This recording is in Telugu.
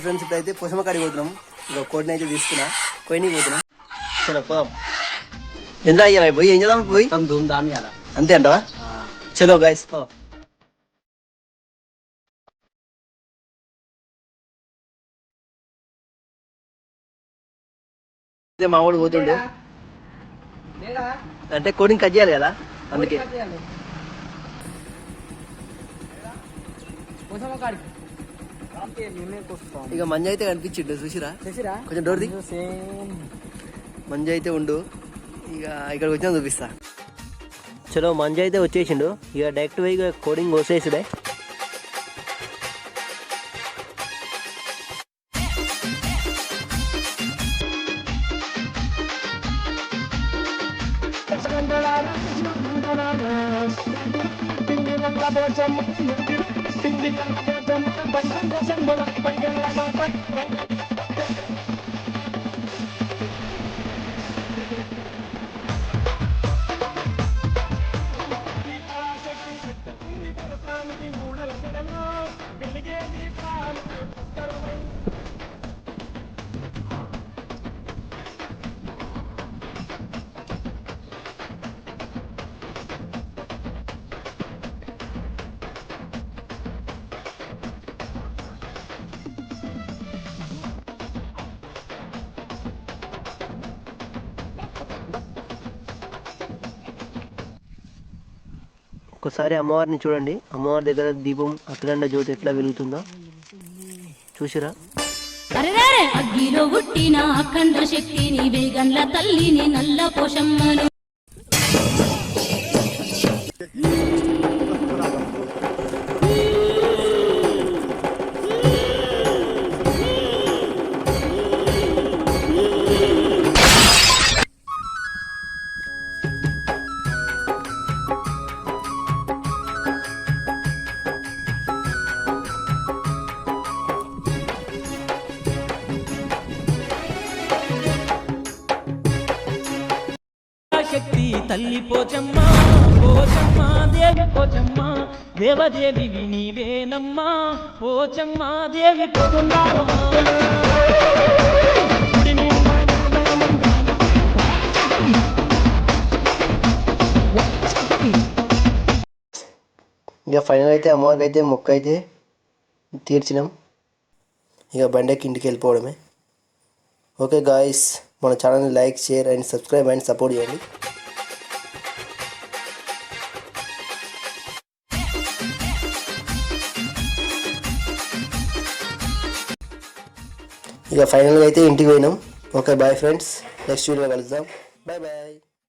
ఫ్రెండ్స్ ఇప్పుడైతే పోషమ్మ కాడికి పోతున్నాం. ఇక కోడిని అయితే తీసుకున్నా కోయిని పోతున్నాం. చలో పోదాం. ఎంత అయ్యా పోయి ఏం చేద్దాం పోయి అంతే అంటవా? చలో గైస్ మా వాడు పోతుండే అంటే కోడింగ్ కట్ చేయాలి కదా అందుకే. ఇక మంజ అయితే కనిపించిండు చూసిరా కొంచెం డోర్ది మంజ అయితే ఉండు. ఇక ఇక్కడికి వచ్చినా చూపిస్తా. చలో మంజ అయితే వచ్చేసిండు. ఇక డైరెక్ట్ పోయి ఇక కోడింగ్ కోసేసుడే. ఒకసారి అమ్మవారిని చూడండి. అమ్మవారి దగ్గర దీపం అఖిలాండ జ్యోతి ఎట్లా వెలుగుతుందో చూసిరా. అగ్గిలో పుట్టిన అఖండ శక్తిని వేగండ్ల తల్లిని నల్ల పోషమ్మను. శక్తి తల్లి పోచమ్మ పోచమ్మ దేవి పోచమ్మ దేవదేవి నీవేనమ్మ పోచమ్మ దేవి ఇక ఫైనల్ అయితే అమ్మవారికి అయితే మొక్క అయితే తీర్చినాం. ఇక బండికి ఇంటికి వెళ్ళిపోవడమే. ఓకే గాయస్, మన ఛానల్ని like share and subscribe and support చేయండి. ఇక ఫైనల్గా అయితే ఇంటికి పోయినాం. Okay bye friends, next video కలుద్దాం. Bye bye.